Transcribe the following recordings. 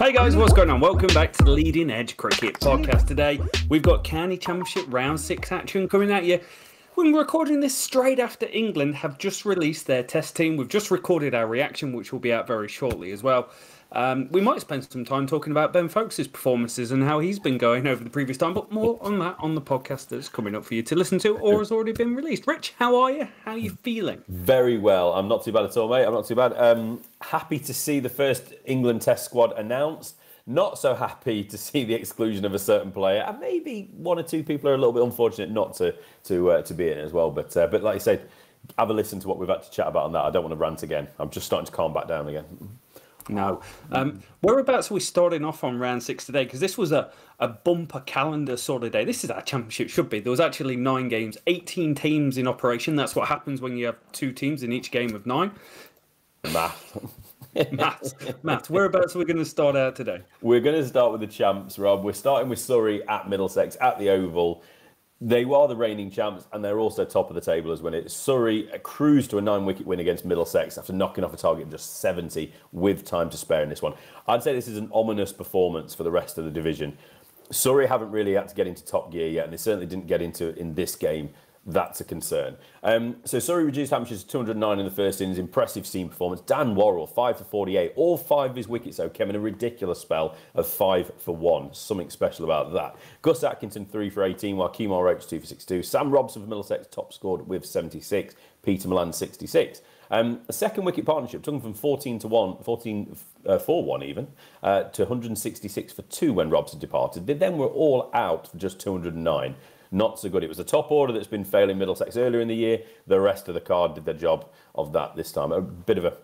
Hey guys, what's going on? Welcome back to the Leading Edge Cricket Podcast. Today, we've got County Championship Round 6 action coming at you. We're recording this straight after England have just released their test team. We've just recorded our reaction, which will be out very shortly as well. We might spend some time talking about Ben Foakes' performances and how he's been going over the previous time, but more on that on the podcast that's coming up for you to listen to or has already been released. Rich, how are you? How are you feeling? Very well. I'm not too bad at all, mate. I'm not too bad. Happy to see the first England test squad announced. Not so happy to see the exclusion of a certain player, and maybe one or two people are a little bit unfortunate not to be in it as well. But like you said, have a listen to what we've had to chat about on that. I don't want to rant again. I'm just starting to calm back down again. No. Whereabouts are we starting off on round 6 today? Because this was a bumper calendar sort of day. This is our championship, should be. There was actually 9 games, 18 teams in operation. That's what happens when you have 2 teams in each game of 9. Matt, whereabouts are we going to start out today? We're going to start with the champs, Rob. We're starting with Surrey at Middlesex at the Oval. They are the reigning champs, and they're also top of the table as well. Surrey cruised to a 9-wicket win against Middlesex after knocking off a target of just 70 with time to spare in this one. I'd say this is an ominous performance for the rest of the division. Surrey haven't really had to get into top gear yet, and they certainly didn't get into it in this game. That's a concern. So Surrey reduced Hampshire's 209 in the first innings. Impressive seam performance. Dan Worrell, 5 for 48. All 5 of his wickets, though, came in a ridiculous spell of 5 for 1. Something special about that. Gus Atkinson, 3 for 18, while Kemar Roach, 2 for 62. Sam Robson for Middlesex, top scored with 76. Peter Milan, 66. A second wicket partnership took them from 14 for 1 even, to 166 for 2 when Robson departed. They then were all out for just 209. Not so good. It was the top order that's been failing Middlesex earlier in the year. The rest of the card did their job of that this time. A bit of a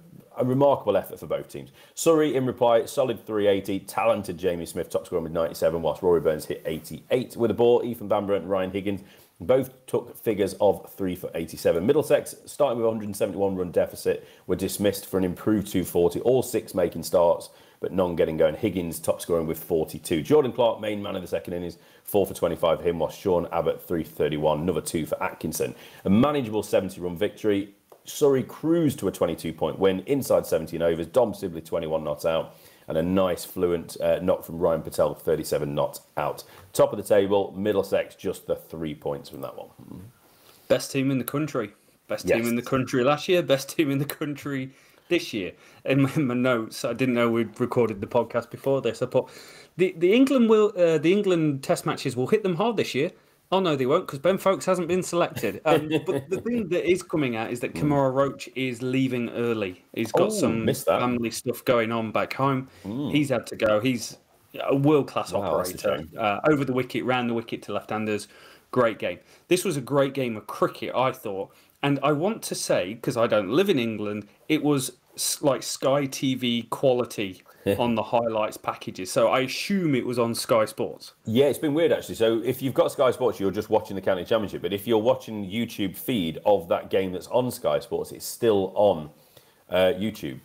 remarkable effort for both teams. Surrey, in reply, solid 380. Talented Jamie Smith, top scorer with 97, whilst Rory Burns hit 88 with a ball. Ethan Van Brent and Ryan Higgins both took figures of 3 for 87. Middlesex, starting with a 171 run deficit, were dismissed for an improved 240. All 6 making starts, but none getting going. Higgins top scoring with 42. Jordan Clark, main man of the second innings, 4 for 25 for him, while Sean Abbott, 3 for 31, another 2 for Atkinson. A manageable 70-run victory. Surrey cruised to a 22-point win inside 17 overs. Dom Sibley, 21 not out, and a nice fluent knock from Ryan Patel, 37 not out. Top of the table, Middlesex, just the 3 points from that one. Best team in the country. Best team in the country last year. Best team in the country this year. In my notes, I didn't know we'd recorded the podcast before this. I put the England Test matches will hit them hard this year. Oh no, they won't, because Ben Foakes hasn't been selected. But the thing that is coming out is that Kemar Roach is leaving early. He's got some family stuff going on back home. He's had to go. He's a world-class operator. Over the wicket, round the wicket to left-handers. Great game. This was a great game of cricket, I thought. And I want to say, because I don't live in England, it was like Sky TV quality on the highlights packages. So I assume it was on Sky Sports. Yeah, it's been weird, actually. So if you've got Sky Sports, you're just watching the County Championship. But if you're watching YouTube feed of that game that's on Sky Sports, it's still on YouTube.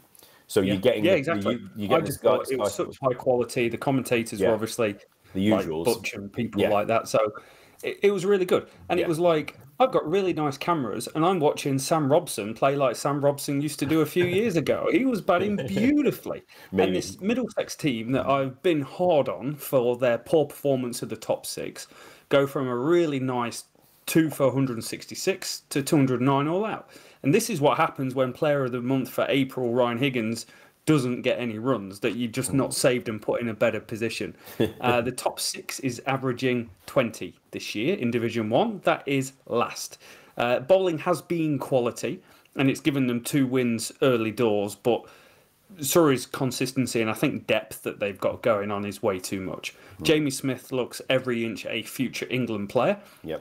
So you're getting... Yeah, exactly. You're getting Sky it was such high quality. The commentators were obviously the usuals. Like Butch and people like that. So it was really good. And it was like, I've got really nice cameras and I'm watching Sam Robson play like Sam Robson used to do a few years ago. He was batting beautifully. And this Middlesex team that I've been hard on for their poor performance of the top 6 go from a really nice 2 for 166 to 209 all out. And this is what happens when Player of the Month for April, Ryan Higgins, doesn't get any runs, that you just not saved and put in a better position. The top 6 is averaging 20 this year in Division 1. That is last. Bowling has been quality, and it's given them 2 wins early doors, but Surrey's consistency and I think depth that they've got going on is way too much. Jamie Smith looks every inch a future England player,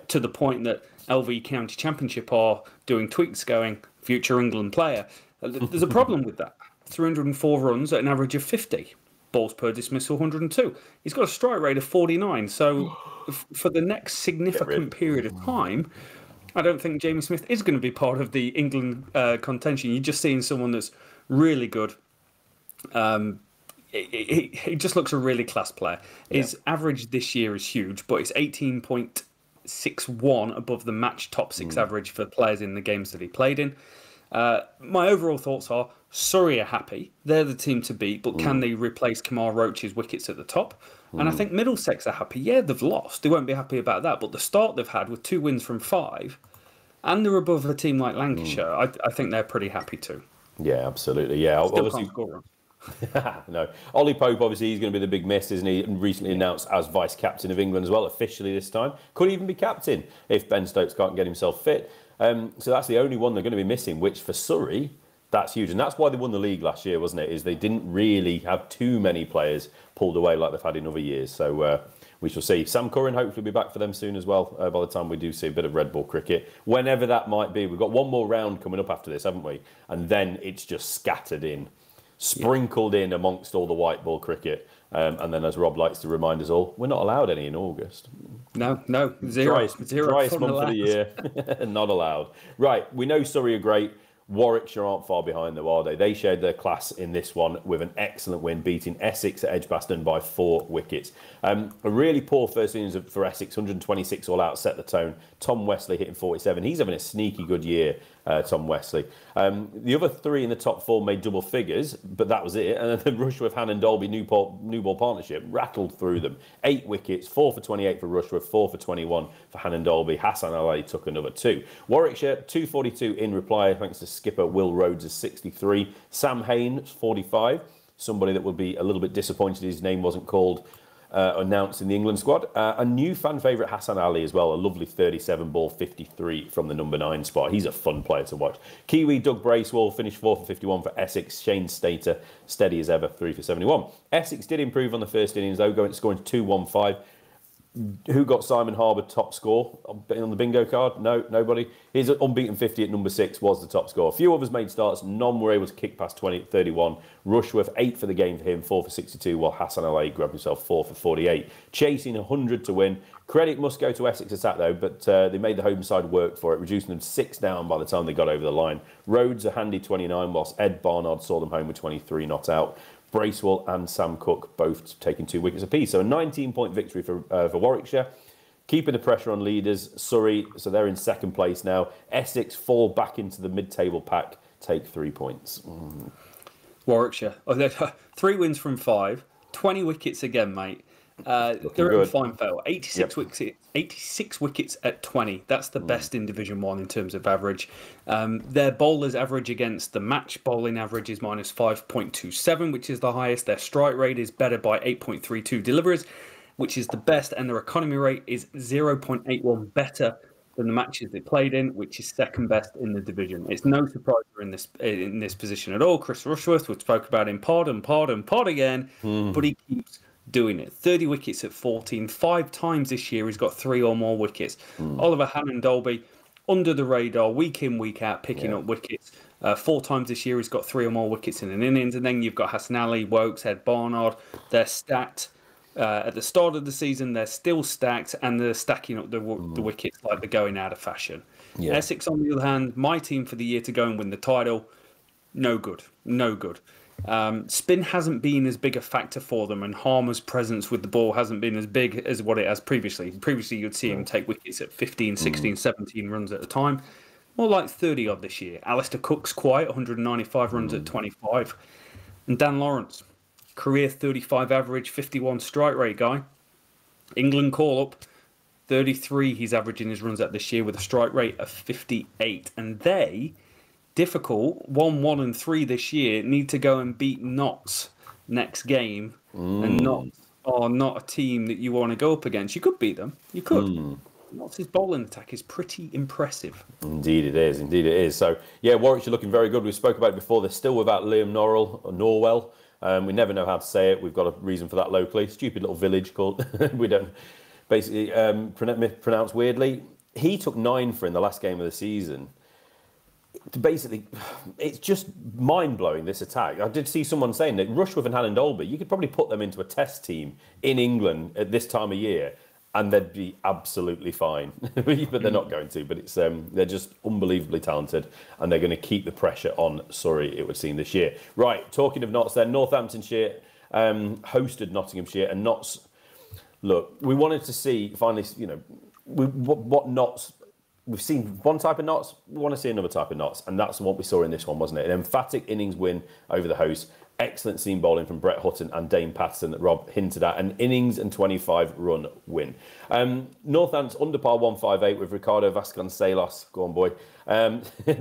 to the point that LV County Championship are doing tweets going, future England player. There's a problem with that. 304 runs at an average of 50. Balls per dismissal, 102. He's got a strike rate of 49. So for the next significant period of time, I don't think Jamie Smith is going to be part of the England contention. You're just seeing someone that's really good. He just looks a really class player. His average this year is huge, but it's 18.61 above the match top 6 average for players in the games that he played in. My overall thoughts are Surrey are happy. They're the team to beat, but can they replace Kamal Roach's wickets at the top? And I think Middlesex are happy. Yeah, they've lost. They won't be happy about that. But the start they've had with 2 wins from 5, and they're above a team like Lancashire, I think they're pretty happy too. Yeah, absolutely. Yeah, Still obviously. can't score. No, Ollie Pope, obviously, he's going to be the big miss, isn't he? And recently announced as vice captain of England as well, officially this time. Could even be captain if Ben Stokes can't get himself fit. So that's the only one they're going to be missing, which for Surrey, that's huge. And that's why they won the league last year, wasn't it? Is they didn't really have too many players pulled away like they've had in other years. So we shall see. Sam Curran hopefully will be back for them soon as well, by the time we do see a bit of red ball cricket. Whenever that might be. We've got one more round coming up after this, haven't we? And then it's just scattered in. Sprinkled in amongst all the white ball cricket. And then, as Rob likes to remind us all, we're not allowed any in August. No, zero. Driest month of the year. Not allowed. Right, we know Surrey are great. Warwickshire aren't far behind though, are they? They shared their class in this one with an excellent win, beating Essex at Edgbaston by 4 wickets. A really poor first innings for Essex, 126 all out, set the tone. Tom Wesley hitting 47. He's having a sneaky good year, Tom Wesley. The other 3 in the top 4 made double figures, but that was it. And then the Rushworth, Hannon Dolby new ball partnership rattled through them. 8 wickets, 4 for 28 for Rushworth, 4 for 21 for Hannon Dolby. Hassan Ali took another 2. Warwickshire, 242 in reply, thanks to skipper Will Rhodes' 63. Sam Haynes, 45. Somebody that will be a little bit disappointed his name wasn't called announced in the England squad. A new fan favourite, Hassan Ali, as well. A lovely 37 ball, 53 from the number 9 spot. He's a fun player to watch. Kiwi Doug Bracewell finished 4 for 51 for Essex. Shane Stater, steady as ever, 3 for 71. Essex did improve on the first innings, though, scoring 215. Who got Simon Harbour top score on the bingo card? No, nobody. His unbeaten 50 at number 6 was the top score. A few others made starts. None were able to kick past 31. Rushworth, 8 for the game for him, 4 for 62, while Hassan Ali grabbed himself 4 for 48. Chasing 100 to win. Credit must go to Essex attack, though, but they made the home side work for it, reducing them 6 down by the time they got over the line. Rhodes a handy 29, whilst Ed Barnard saw them home with 23 not out. Bracewell and Sam Cook both taking 2 wickets apiece. So a 19-point victory for Warwickshire. Keeping the pressure on leaders. Surrey, so they're in second place now. Essex fall back into the mid-table pack, take 3 points. Warwickshire. 3 wins from 5. 20 wickets again, mate. They're in fine fell. 86 wickets at 20. That's the best in Division 1 in terms of average. Their bowlers average against the match bowling average is minus 5.27, which is the highest. Their strike rate is better by 8.32 deliveries, which is the best. And their economy rate is 0.81 better than the matches they played in, which is second best in the division. It's no surprise they're in this position at all. Chris Rushworth, we spoke about him pod again, but he keeps doing it. 30 wickets at 14. 5 times this year he's got 3 or more wickets. Oliver Hannon Dolby, under the radar, week in, week out, picking up wickets. 4 times this year he's got 3 or more wickets in an innings. And then you've got Hassan Ali, Wokes, Ed Barnard. They're stacked. At the start of the season, they're still stacked, and they're stacking up the wickets like they're going out of fashion. Essex, on the other hand, my team for the year to go and win the title, no good. Spin hasn't been as big a factor for them, and Harmer's presence with the ball hasn't been as big as what it has previously. Previously, you'd see him take wickets at 15, 16, 17 runs at a time. More like 30 odd this year. Alistair Cook's quiet, 195 runs at 25. And Dan Lawrence, career 35 average, 51 strike rate guy. England call-up, 33 he's averaging his runs at this year with a strike rate of 58. And they, difficult, 1, 1 and 3 this year, need to go and beat Notts next game. And Notts are not a team that you want to go up against. You could beat them. You could. Notts' bowling attack is pretty impressive. Indeed it is. So, yeah, Warwickshire looking very good. We spoke about it before. They're still without Liam Norwell. We never know how to say it. We've got a reason for that locally. Stupid little village called, we don't basically pronounce weirdly. He took 9 for in the last game of the season. Basically, it's just mind-blowing, this attack. I did see someone saying that Rushworth and Hannon Dolby, you could probably put them into a test team in England at this time of year, and they'd be absolutely fine. But they're not going to. But it's they're just unbelievably talented, and they're going to keep the pressure on Surrey, it would seem, this year. Right, talking of Notts then, Northamptonshire hosted Nottinghamshire, and Notts, look, we wanted to see, finally, what Notts we've seen one type of knots, we want to see another type of knots, and that's what we saw in this one, wasn't it? An emphatic innings win over the hosts. Excellent seam bowling from Brett Hutton and Dane Patterson that Rob hinted at. An innings and 25-run win. Northants under par 158 with Ricardo Vasconcelos. Go on, boy.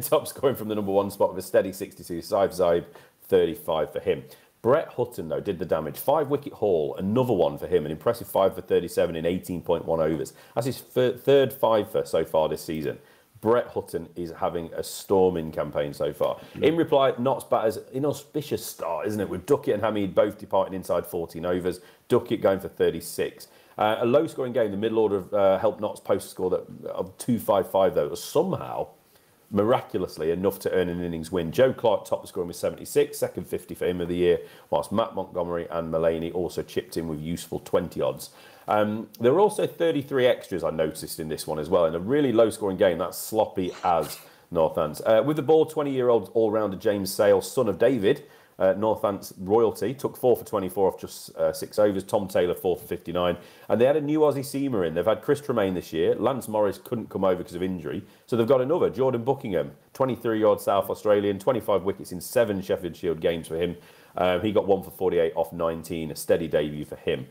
Top scoring from the number 1 spot with a steady 62. Saif Zaib, 35 for him. Brett Hutton, though, did the damage. 5-wicket haul, another one for him. An impressive 5 for 37 in 18.1 overs. That's his third 5-for so far this season. Brett Hutton is having a storming campaign so far. In reply, Notts batters, inauspicious start, isn't it? With Duckett and Hamid both departing inside 14 overs. Duckett going for 36. A low-scoring game. The middle order helped Notts post a score of 255, though. Somehow, miraculously enough to earn an innings win. Joe Clark top scoring with 76, second 50 for him of the year, whilst Matt Montgomery and Mulaney also chipped in with useful 20 odds. There were also 33 extras I noticed in this one as well. In a really low-scoring game, that's sloppy as Northants. With the ball, 20-year-old all-rounder James Sale, son of David, Northants royalty, took 4 for 24 off just 6 overs. Tom Taylor, 4 for 59. And they had a new Aussie seamer in. They've had Chris Tremaine this year. Lance Morris couldn't come over because of injury. So they've got another, Jordan Buckingham, 23-year-old South Australian, 25 wickets in 7 Sheffield Shield games for him. He got 1 for 48 off 19, a steady debut for him.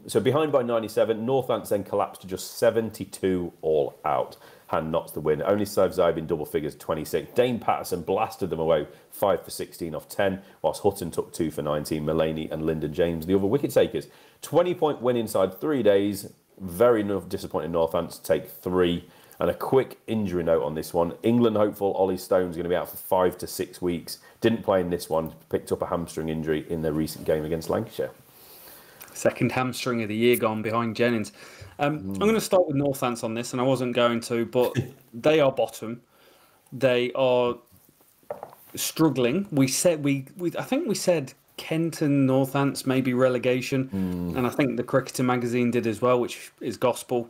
So behind by 97, Northants then collapsed to just 72 all out. Hand Notts the win. Only Saif Zaib in double figures, 26. Dane Patterson blasted them away, 5 for 16 off 10, whilst Hutton took 2 for 19. Mulaney and Lyndon James, the other wicket takers. 20-point win inside 3 days. Very disappointing Northants to take 3. And a quick injury note on this one. England hopeful Ollie Stone's going to be out for 5 to 6 weeks. Didn't play in this one. Picked up a hamstring injury in their recent game against Lancashire. Second hamstring of the year gone behind Jennings. I'm going to start with Northants on this, and I wasn't going to, but they are bottom. They are struggling. I think we said Kent and Northants maybe relegation, and I think the Cricketer magazine did as well, which is gospel.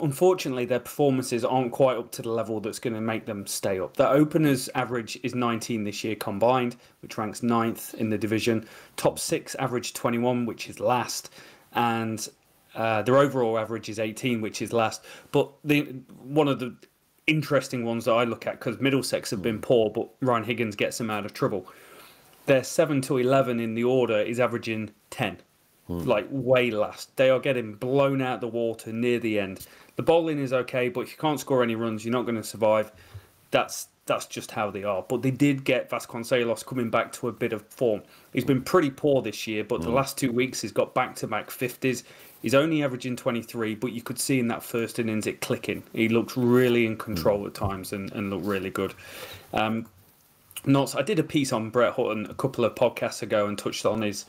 Unfortunately, their performances aren't quite up to the level that's going to make them stay up. Their openers average is 19 this year combined, which ranks 9th in the division. Top 6 average 21, which is last. And their overall average is 18, which is last. But one of the interesting ones that I look at, because Middlesex have been poor, but Ryan Higgins gets them out of trouble. Their 7 to 11 in the order is averaging 10. Like way last. They are getting blown out the water near the end. The bowling is okay, but if you can't score any runs, you're not going to survive. That's just how they are. But they did get Vasconcelos coming back to a bit of form. He's been pretty poor this year, but the last 2 weeks he's got back-to-back 50s. He's only averaging 23, but you could see in that first innings it clicking. He looked really in control at times and looked really good. I did a piece on Brett Hutton a couple of podcasts ago and touched on his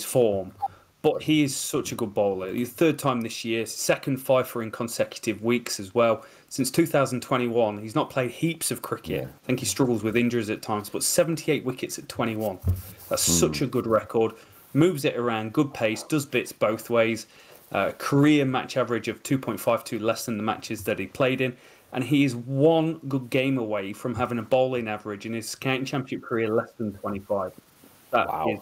form, but he is such a good bowler. He's third time this year, second 5-for in consecutive weeks as well. Since 2021, he's not played heaps of cricket. I think he struggles with injuries at times, but 78 wickets at 21. That's such a good record. Moves it around, good pace, does bits both ways. Career match average of 2.52 less than the matches that he played in. And he is one good game away from having a bowling average in his county championship career less than 25. That is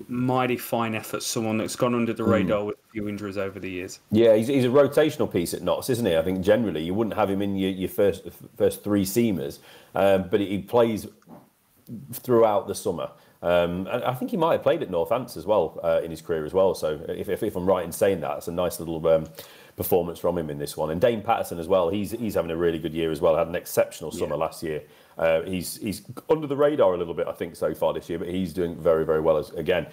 mighty fine effort. Someone that's gone under the radar with a few injuries over the years. Yeah, he's a rotational piece at Notts, isn't he? I think generally you wouldn't have him in your first 3 seamers, but he plays throughout the summer. And I think he might have played at Northants as well in his career as well. So if I'm right in saying that, it's a nice little performance from him in this one. And Dane Patterson as well. He's having a really good year as well. Had an exceptional summer last year. He's under the radar a little bit, I think, so far this year, but he's doing very, very well again.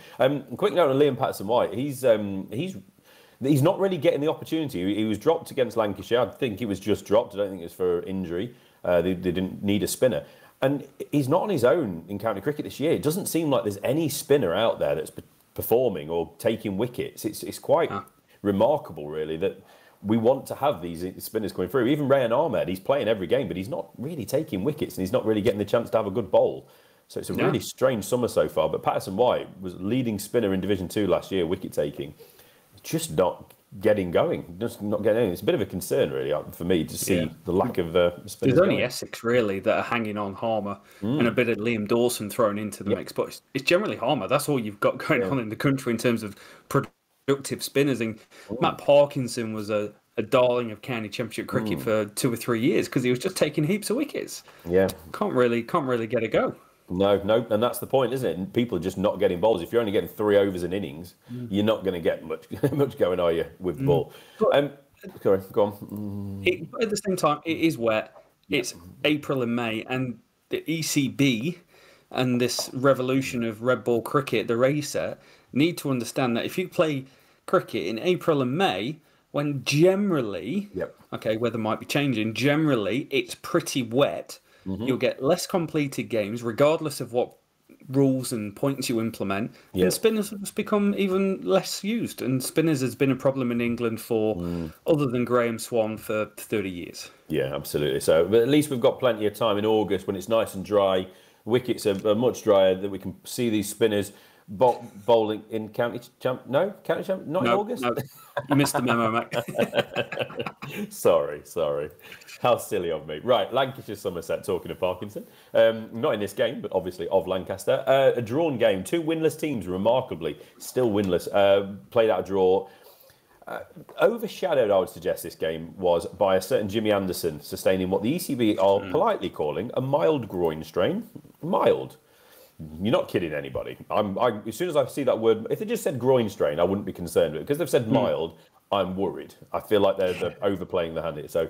Quick note on Liam Patterson-White. He's not really getting the opportunity. He was dropped against Lancashire. I think he was just dropped. I don't think it was for injury. They didn't need a spinner. And he's not on his own in county cricket this year. It doesn't seem like there's any spinner out there that's performing or taking wickets. It's quite remarkable, really, that we want to have these spinners coming through. Even Rehan Ahmed, he's playing every game, but he's not really taking wickets and he's not really getting the chance to have a good bowl. So it's a really strange summer so far. But Patterson-White was leading spinner in Division 2 last year, wicket taking. Just not getting going. Just not getting in. It's a bit of a concern, really, for me, to see the lack of spinners. There's only Essex, really, that are hanging on Harmer and a bit of Liam Dawson thrown into the mix. But it's generally Harmer. That's all you've got going on in the country in terms of productive spinners. And Matt Parkinson was a a darling of county championship cricket for 2 or 3 years because he was just taking heaps of wickets. Yeah, can't really get a go. No, and that's the point, isn't it? People are just not getting balls. If you're only getting 3 overs in innings, you're not going to get much going, are you, with the ball? Sorry, go on. At the same time, it is wet. It's April and May, and the ECB and this revolution of red ball cricket, the racer, need to understand that if you play cricket in April and May, when generally, weather might be changing, generally it's pretty wet, you'll get less completed games, regardless of what rules and points you implement, and spinners have become even less used. And spinners has been a problem in England for, other than Graham Swan, for 30 years. Yeah, absolutely. So, but at least we've got plenty of time in August when it's nice and dry. Wickets are much drier, that we can see these spinners bowling in county champ. No, county champ. Not in August. No, you missed the memo, mate. Sorry. How silly of me. Right, Lancashire Somerset. Talking of Parkinson, not in this game, but obviously of Lancaster. A drawn game. 2 winless teams, remarkably still winless. Played out a draw. Overshadowed, I would suggest, this game was by a certain Jimmy Anderson sustaining what the ECB are politely calling a mild groin strain. Mild. You're not kidding anybody. As soon as I see that word, if they just said groin strain, I wouldn't be concerned with it. Because they've said mild, I'm worried. I feel like they're overplaying the hand here. So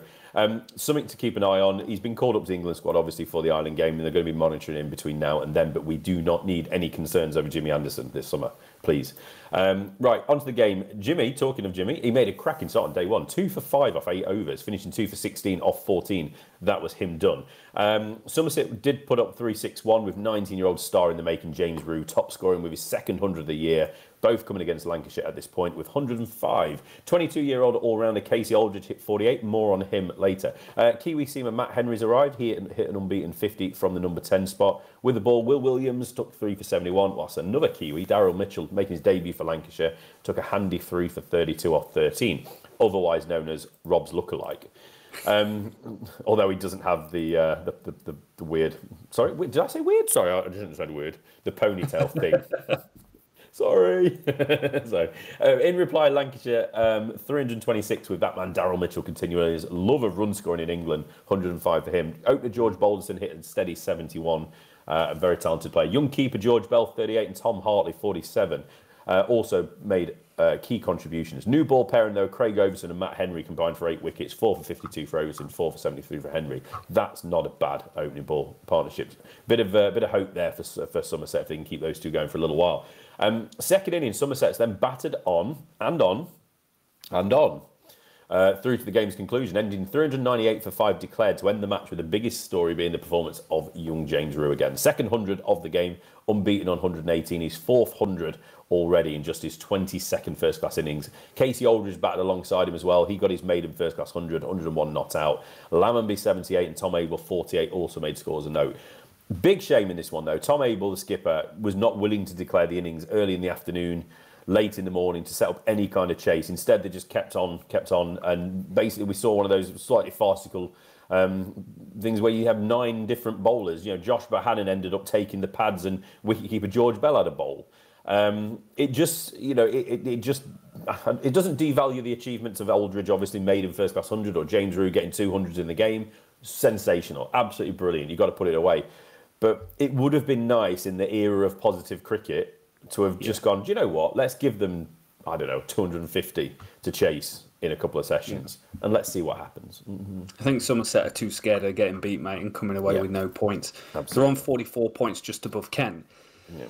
something to keep an eye on. He's been called up to the England squad, obviously, for the Ireland game, and they're going to be monitoring him between now and then. But we do not need any concerns over Jimmy Anderson this summer, please. Right, onto the game. Jimmy, talking of Jimmy, he made a cracking start on day one. 2 for 5 off 8 overs, finishing 2 for 16 off 14. That was him done. Somerset did put up 361 with 19-year-old star in the making, James Rew, top scoring with his second 100 of the year. Both coming against Lancashire at this point with 105. 22-year-old all-rounder Casey Aldridge hit 48. More on him later. Kiwi seamer Matt Henry's arrived. He hit an unbeaten 50 from the number 10 spot. With the ball, Will Williams took 3 for 71. Whilst another Kiwi, Daryl Mitchell, making his debut for Lancashire, took a handy 3 for 32 off 13. Otherwise known as Rob's lookalike. Although he doesn't have the weird... Sorry, did I say weird? Sorry, I didn't say weird. The ponytail thing. Sorry. So, in reply, Lancashire 326 with that man Daryl Mitchell continuing his love of run scoring in England. 105 for him. Opener George Balderson hit a steady 71. A very talented player. Young keeper George Bell 38 and Tom Hartley 47. Also made key contributions. New ball pairing though, Craig Overton and Matt Henry combined for 8 wickets. 4 for 52 for Overton, 4 for 73 for Henry. That's not a bad opening ball partnership. Bit of hope there for Somerset if they can keep those two going for a little while. Second inning, Somerset's then battered on and on and on through to the game's conclusion, ending 398 for 5 declared to end the match, with the biggest story being the performance of young James Rew again. Second 100 of the game, unbeaten on 118. His 4th 100 already in just his 22nd first-class innings. Casey Aldridge batted alongside him as well. He got his maiden first-class 100, 101 not out. Lammonby 78 and Tom Abel 48 also made scores a note. Big shame in this one, though. Tom Abel, the skipper, was not willing to declare the innings early in the afternoon, late in the morning to set up any kind of chase. Instead, they just kept on, and basically we saw one of those slightly farcical things where you have 9 different bowlers. You know, Josh Bohannon ended up taking the pads, and wicketkeeper George Bell had a bowl. It just, it doesn't devalue the achievements of Aldridge, obviously made in first class 100, or James Rew getting 200s in the game. Sensational, absolutely brilliant. You've got to put it away. But it would have been nice in the era of positive cricket to have just gone, do you know what? Let's give them, 250 to chase in a couple of sessions, and let's see what happens. I think Somerset are too scared of getting beat, mate, and coming away with no points. Absolutely. They're on 44 points just above Kent. Yeah.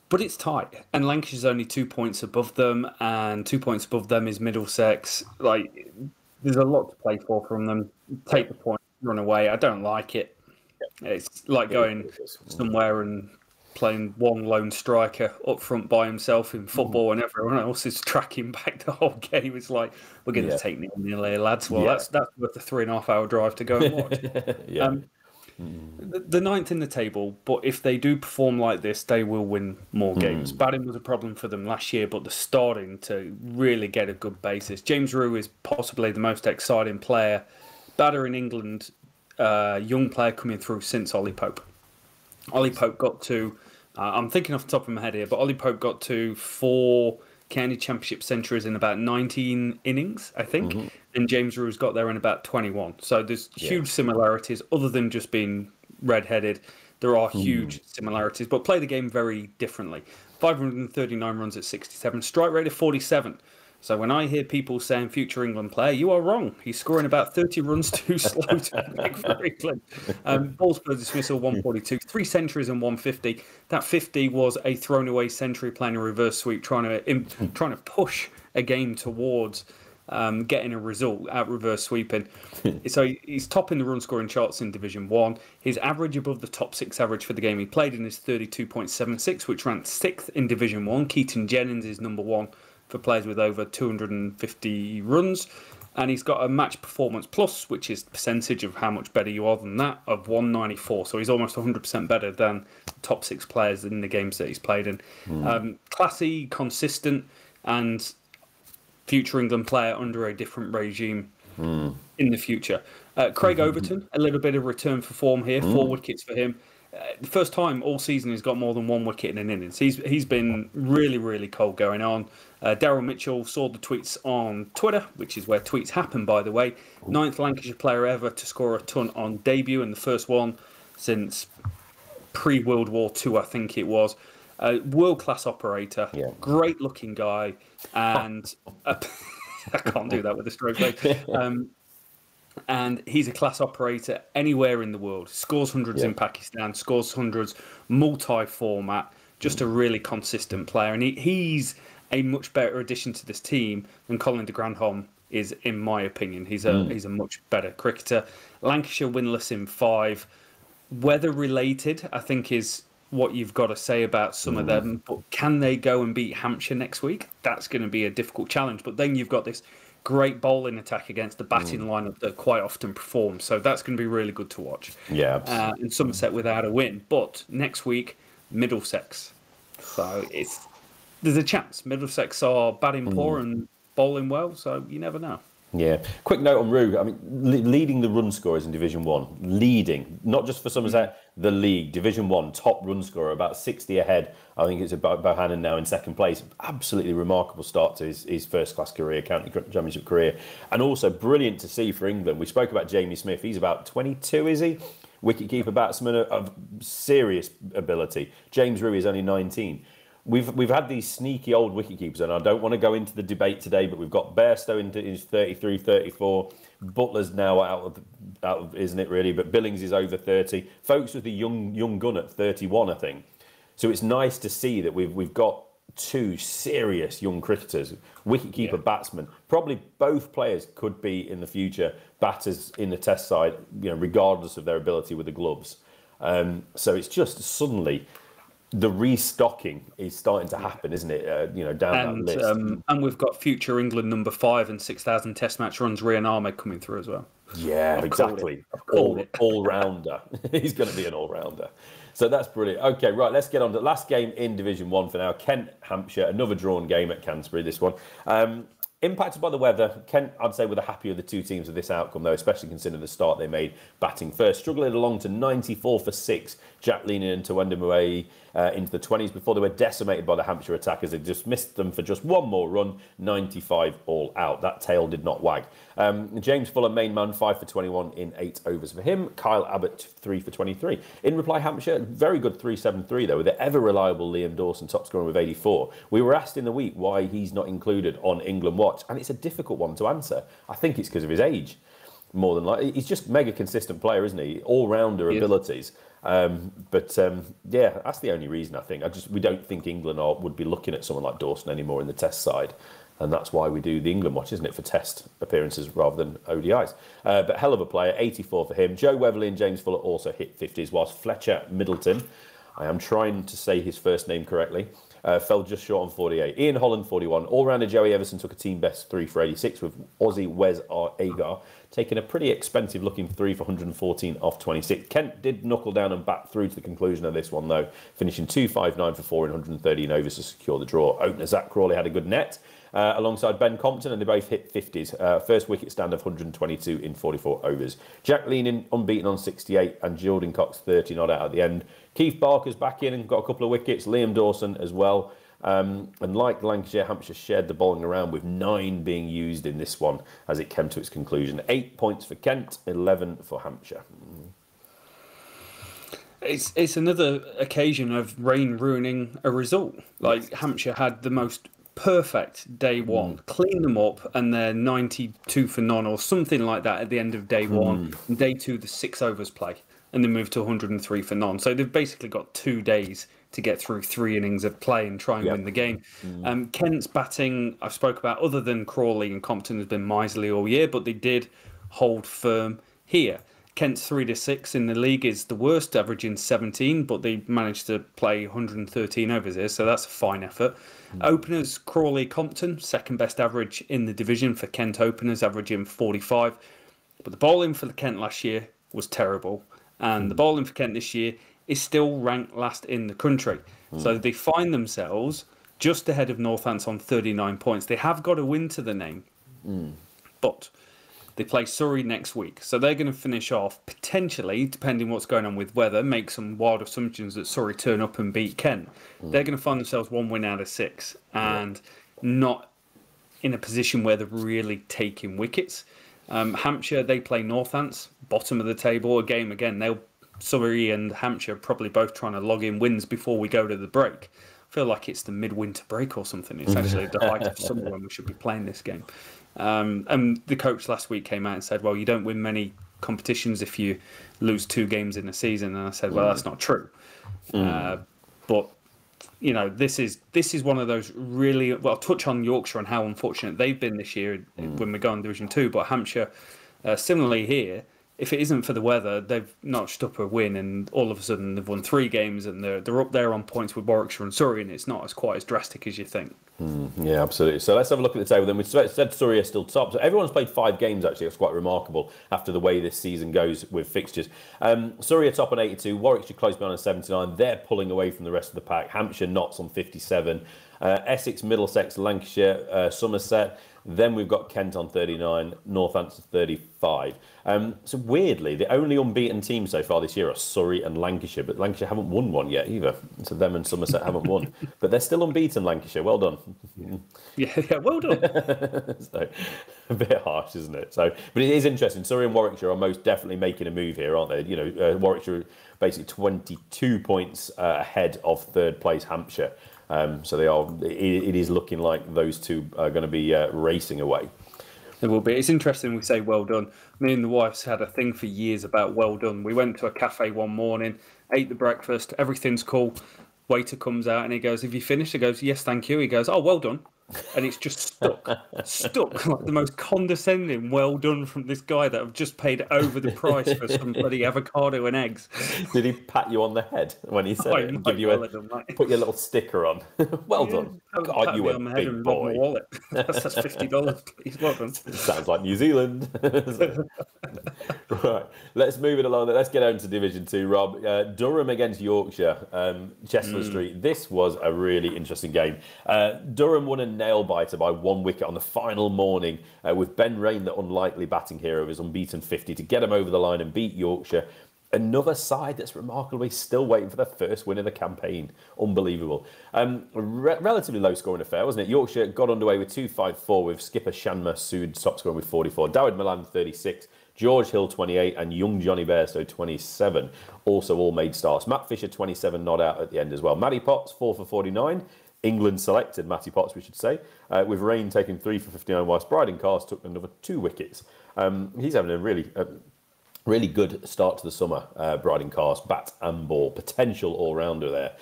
But it's tight, and Lancashire's only 2 points above them, and 2 points above them is Middlesex. Like, there's a lot to play for from them. Take the point, run away. I don't like it. It's like going somewhere and playing one lone striker up front by himself in football, and everyone else is tracking back the whole game. It's like, we're going to take 0-0 here, lads. Well, that's worth a 3.5-hour drive to go and watch. The 9th in the table, but if they do perform like this, they will win more games. Batting was a problem for them last year, but they're starting to really get a good basis. James Rew is possibly the most exciting player, batter in England, young player coming through since Ollie Pope. Ollie Pope got to, I'm thinking off the top of my head here, but Ollie Pope got to 4 county championship centuries in about 19 innings, I think. and James Rew's got there in about 21. So there's huge similarities, other than just being red-headed. There are huge similarities, but play the game very differently. 539 runs at 67, strike rate of 47. So when I hear people saying future England player, you are wrong. He's scoring about 30 runs too slow to make for England. Balls per dismissal, 142, 3 centuries and 150. That 50 was a thrown away century playing a reverse sweep, trying to push a game towards getting a result out reverse sweeping. So he's topping the run scoring charts in Division 1. His average above the top 6 average for the game he played in is 32.76, which ranked 6th in Division 1. Keaton Jennings is number 1 for players with over 250 runs. And he's got a match performance plus, which is the percentage of how much better you are than that, of 194. So he's almost 100% better than the top 6 players in the games that he's played in. Classy, consistent, and future England player under a different regime in the future. Craig Overton, a little bit of return for form here, 4 wickets for him. The first time all season he's got more than 1 wicket in an innings. He's been really, really cold going on. Daryl Mitchell saw the tweets on Twitter, which is where tweets happen, by the way. 9th Lancashire player ever to score a ton on debut, and the first one since pre-World War II, I think it was. World-class operator, great-looking guy, and I can't do that with a straight face. And he's a class operator anywhere in the world. Scores hundreds in Pakistan, scores hundreds, multi-format, just a really consistent player. And he's a much better addition to this team than Colin de Grandhomme is, in my opinion. He's a much better cricketer. Lancashire winless in 5. Weather-related, I think, is what you've got to say about some of them. But can they go and beat Hampshire next week? That's going to be a difficult challenge. But then you've got this great bowling attack against the batting lineup that quite often performs. So that's going to be really good to watch. Yeah. And Somerset without a win. But next week, Middlesex. So there's a chance. Middlesex are batting poor and bowling well, so you never know. Yeah. Quick note on Rew. I mean, leading the run scorers in Division 1. Leading, not just for Somerset, the league. Division 1, top run scorer, about 60 ahead. I think it's about Bohannon now in 2nd place. Absolutely remarkable start to his first-class career, county championship career. And also brilliant to see for England. We spoke about Jamie Smith. He's about 22, is he? Wicket-keeper batsman of serious ability. James Rew is only 19. We've had these sneaky old wicketkeepers, and I don't want to go into the debate today, but we've got Bairstow into his 33, 34. Butler's now out of isn't it really? But Billings is over 30. Folkes was the young gun at 31, I think. So it's nice to see that we've got 2 serious young cricketers, wicketkeeper, batsmen. Probably both players could be in the future batters in the Test side, regardless of their ability with the gloves. So it's just suddenly the restocking is starting to happen, isn't it? Down that list. And we've got future England number 5 and 6,000 Test match runs, Rehan Ahmed, coming through as well. Yeah, exactly. All-rounder. He's going to be an all-rounder. So that's brilliant. Okay, right, let's get on to the last game in Division 1 for now. Kent, Hampshire, another drawn game at Canterbury, this one. Impacted by the weather, Kent, I'd say, were the happier of the 2 teams with this outcome, though, especially considering the start they made batting first. Struggling along to 94 for 6. Jack leaning into Wendamue into the 20s before they were decimated by the Hampshire attackers. They just missed them for just one more run, 95 all out. That tail did not wag. James Fuller, main man, 5 for 21 in 8 overs for him. Kyle Abbott, 3 for 23. In reply, Hampshire, very good 3-7-3, though, with the ever-reliable Liam Dawson top scorer with 84. We were asked in the week why he's not included on England Watch, and it's a difficult one to answer. I think it's because of his age, more than likely. He's just mega consistent player, isn't he? All-rounder abilities. Yeah, that's the only reason, I think. We don't think England would be looking at someone like Dawson anymore in the Test side. And that's why we do the England Watch, isn't it, for Test appearances rather than ODIs. But hell of a player, 84 for him. Joe Weatherly and James Fuller also hit 50s, whilst Fletcher Middleton, I am trying to say his first name correctly, fell just short on 48. Ian Holland, 41. All-rounder Joey Everson took a team best 3 for 86, with Aussie Wes Agar taking a pretty expensive-looking 3 for 114 off 26. Kent did knuckle down and bat through to the conclusion of this one, though, finishing 259 for 4 in 113 overs to secure the draw. Opener Zach Crawley had a good net, alongside Ben Compton, and they both hit 50s. First wicket stand of 122 in 44 overs. Jack Leaning unbeaten on 68, and Jordan Cox 30 not out at the end. Keith Barker's back in and got a couple of wickets. Liam Dawson as well. And like Lancashire, Hampshire shared the bowling around with 9 being used in this one as it came to its conclusion. 8 points for Kent, 11 for Hampshire. It's another occasion of rain ruining a result. Like Hampshire had the most perfect day one, cleaned them up, and they're 92 for none or something like that at the end of day one. And day 2, the 6 overs play, and they moved to 103 for none. So they've basically got 2 days to get through 3 innings of play and try and win the game. Kent's batting, I've spoke about, other than Crawley and Compton, has been miserly all year, but they did hold firm here. Kent's 3-6 in the league is the worst, averaging 17, but they managed to play 113 overs here, so that's a fine effort. Openers, Crawley, Compton, second best average in the division for Kent openers, averaging 45. But the bowling for the Kent last year was terrible, and the bowling for Kent this year is still ranked last in the country. So they find themselves just ahead of Northants on 39 points. They have got a win to the name, but they play Surrey next week. So they're going to finish off, potentially, depending what's going on with weather, make some wild assumptions that Surrey turn up and beat Kent. They're going to find themselves 1 win out of 6 and not in a position where they're really taking wickets. Hampshire, they play Northants, bottom of the table. A game, again, Surrey and Hampshire probably both trying to log in wins before we go to the break. I feel like it's the midwinter break or something. It's actually the height of summer when we should be playing this game. And the coach last week came out and said, well, you don't win many competitions if you lose 2 games in a season. And I said, well, that's not true. But, you know, this is one of those really, well, I'll touch on Yorkshire and how unfortunate they've been this year when we go on Division 2. But Hampshire, similarly here, if it isn't for the weather, they've notched up a win, and all of a sudden they've won 3 games, and they're up there on points with Warwickshire and Surrey, and it's not quite as drastic as you think. Yeah, absolutely. So let's have a look at the table then. We said Surrey are still top. So everyone's played 5 games, actually. It's quite remarkable after the way this season goes with fixtures. Surrey are top on 82. Warwickshire close behind on 79. They're pulling away from the rest of the pack. Hampshire Notts on 57. Essex, Middlesex, Lancashire, Somerset. Then we've got Kent on 39, Northampton 35. So weirdly, the only unbeaten teams so far this year are Surrey and Lancashire, but Lancashire haven't won one yet either. So them and Somerset haven't won. But they're still unbeaten, Lancashire. Well done. Yeah, well done. So, a bit harsh, isn't it? So, but it is interesting. Surrey and Warwickshire are most definitely making a move here, aren't they? You know, Warwickshire basically 22 points ahead of third place Hampshire. So they are. It is looking like those two are going to be racing away. It will be. It's interesting we say well done. Me and the wife's had a thing for years about well done. We went to a cafe one morning, ate the breakfast, everything's cool. Waiter comes out and he goes, "Have you finished?" He goes, "Yes, thank you." He goes, "Oh, well done." And it's just stuck like the most condescending well done from this guy that I've just paid over the price for some bloody avocado and eggs. Did he pat you on the head when he said it? Give you put your little sticker on. Well done. God, you a big boy. Wallet. That's $50, please. Well done. Sounds like New Zealand. Right, let's move it along. Let's get on to Division 2, Rob. Durham against Yorkshire, Chestnut Street. This was a really interesting game. Durham won a nail-biter by 1 wicket on the final morning with Ben Rain, the unlikely batting hero of his unbeaten 50, to get him over the line and beat Yorkshire. Another side that's remarkably still waiting for their first win of the campaign. Unbelievable. Relatively low-scoring affair, wasn't it? Yorkshire got underway with 2-5-4 with skipper Shanma Sood top scoring with 44. Dawid Malan 36. George Hill 28 and young Johnny Bairstow 27. Also all made starts. Matt Fisher 27 not out at the end as well. Matty Potts 4 for 49. England selected Matty Potts, we should say, with Rain taking 3 for 59, whilst Bryden Cars took another 2 wickets. He's having a really good start to the summer, Bryden Cars, bat and ball, potential all-rounder there.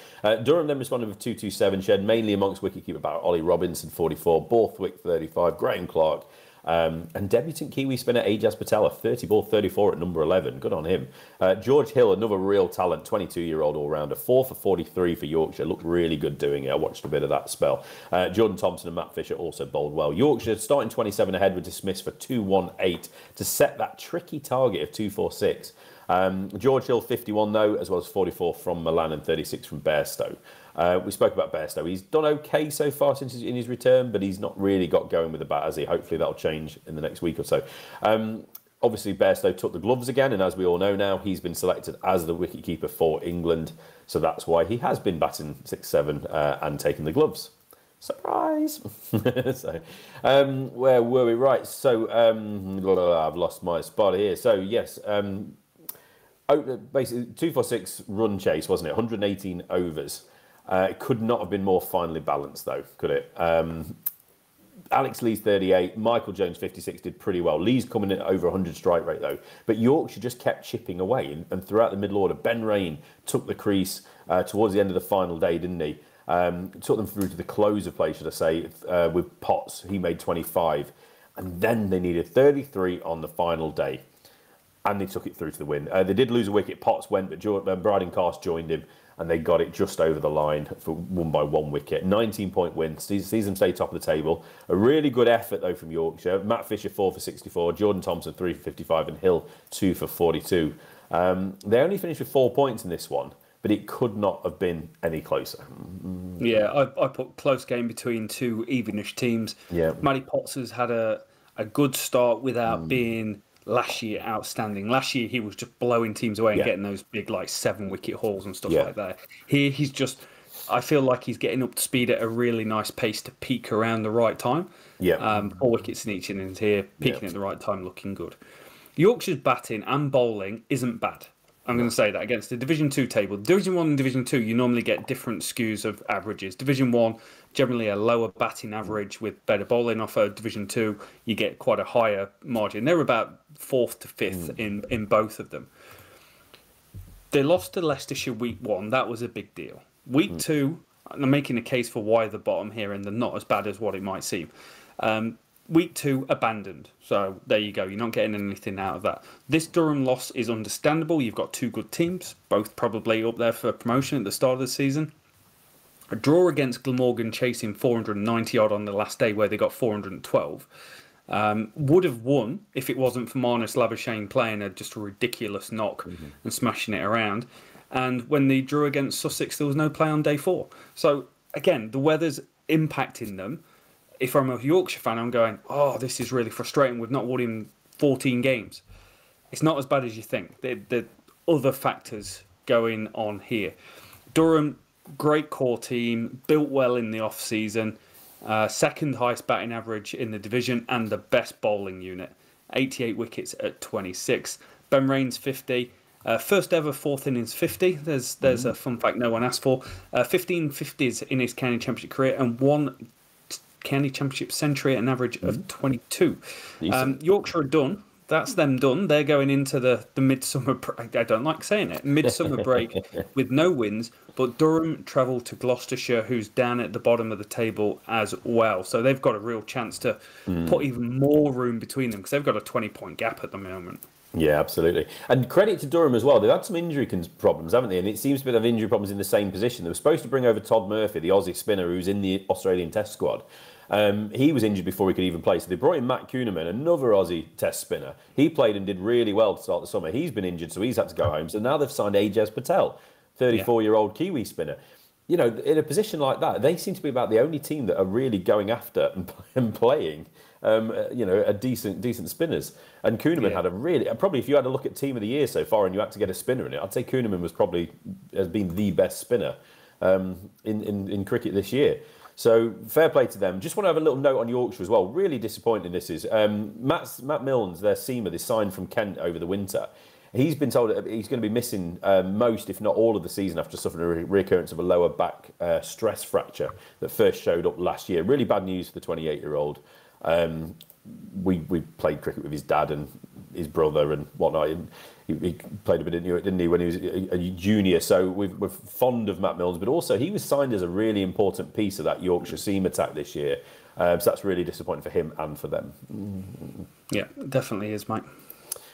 Durham then responded with 2-2-7, shared mainly amongst wicketkeeper batter Ollie Robinson, 44, Borthwick, 35, Graham Clark, and debutant Kiwi spinner Ajaz Patel, a 30-ball 34 at number 11. Good on him. George Hill, another real talent, 22-year-old all-rounder, 4 for 43 for Yorkshire. Looked really good doing it. I watched a bit of that spell. Jordan Thompson and Matt Fisher also bowled well. Yorkshire starting 27 ahead were dismissed for 2-1-8 to set that tricky target of 2-4-6. George Hill 51 though, as well as 44 from Milan and 36 from Bairstow. We spoke about Bairstow. He's done okay so far since in his return, but he's not really got going with the bat, has he? Hopefully that'll change in the next week or so. Obviously, Bairstow took the gloves again, and as we all know now, he's been selected as the wicketkeeper for England. So that's why he has been batting 6-7 and taking the gloves. Surprise! So, where were we? Right, so I've lost my spot here. So yes, basically 246 run chase, wasn't it? 118 overs. It could not have been more finely balanced, though, could it? Alex Lee's 38, Michael Jones 56 did pretty well. Lee's coming in at over 100 strike rate though, but Yorkshire just kept chipping away, and throughout the middle order, Ben Rain took the crease towards the end of the final day, didn't he? Took them through to the close of play, should I say, with Potts. He made 25, and then they needed 33 on the final day, and they took it through to the win. They did lose a wicket. Potts went, but Bryden Cast joined him, and they got it just over the line for won by 1 wicket. 19-point win, sees them stay top of the table. A really good effort, though, from Yorkshire. Matt Fisher, 4 for 64. Jordan Thompson, 3 for 55. And Hill, 2 for 42. They only finished with 4 points in this one, but it could not have been any closer. Yeah, I put close game between two evenish teams. Yeah. Matty Potts has had a good start without being... last year outstanding. Last year he was just blowing teams away and getting those big 7-wicket hauls and stuff like that. Here he's just, I feel like he's getting up to speed at a really nice pace to peak around the right time. 4 wickets in each innings here, peaking at the right time, looking good. Yorkshire's batting and bowling isn't bad. I'm going to say that against the Division 2 table. Division 1 and Division 2, you normally get different skews of averages. Division 1, generally a lower batting average with better bowling. Off of Division 2, you get quite a higher margin. They're about 4th to 5th in both of them. They lost to Leicestershire week 1. That was a big deal. Week 2, I'm making a case for why the bottom here, and they're not as bad as what it might seem. Week 2, abandoned. So there you go. You're not getting anything out of that. This Durham loss is understandable. You've got 2 good teams, both probably up there for promotion at the start of the season. A draw against Glamorgan, chasing 490 odd on the last day, where they got 412. Would have won if it wasn't for Marnus Labuschagne playing just a ridiculous knock and smashing it around. And when they drew against Sussex, there was no play on day 4. So again, the weather's impacting them. If I'm a Yorkshire fan, I'm going, oh, this is really frustrating. We've not won in 14 games. It's not as bad as you think. There are other factors going on here. Durham, great core team, built well in the off-season, second highest batting average in the division, and the best bowling unit. 88 wickets at 26. Ben Rain's 50. First ever 4th innings 50. There's a fun fact no one asked for. 15 50s in his county championship career, and 1 county championship century at an average of 22. Yorkshire are done. That's them done. They're going into the midsummer break. I don't like saying it. Midsummer break with no wins. But Durham travel to Gloucestershire, who's down at the bottom of the table as well. So they've got a real chance to put even more room between them, because they've got a 20-point gap at the moment. Yeah, absolutely. And credit to Durham as well. They've had some injury problems, haven't they? And it seems to be have injury problems in the same position. They were supposed to bring over Todd Murphy, the Aussie spinner who's in the Australian Test squad. He was injured before he could even play. So they brought in Matt Kuhneman, another Aussie Test spinner. He played and did really well to start the summer. He's been injured, so he's had to go home. So now they've signed Ajaz Patel, 34-year-old Kiwi spinner. You know, in a position like that, they seem to be about the only team that are really going after and playing a decent spinners. And Kuhneman had a really, probably if you had a look at team of the year so far and you had to get a spinner in it, I'd say Kuhneman has been the best spinner in cricket this year. So fair play to them. Just want to have a little note on Yorkshire as well. Really disappointing this is. Matt Milnes, their seamer, they signed from Kent over the winter. He's been told he's going to be missing most, if not all, of the season after suffering a reoccurrence of a lower back stress fracture that first showed up last year. Really bad news for the 28-year-old. We played cricket with his dad and his brother and whatnot. He played a bit, didn't he, when he was a junior? So we're fond of Matt Milnes, but also he was signed as a really important piece of that Yorkshire seam attack this year. So that's really disappointing for him and for them. Yeah, definitely is, mate.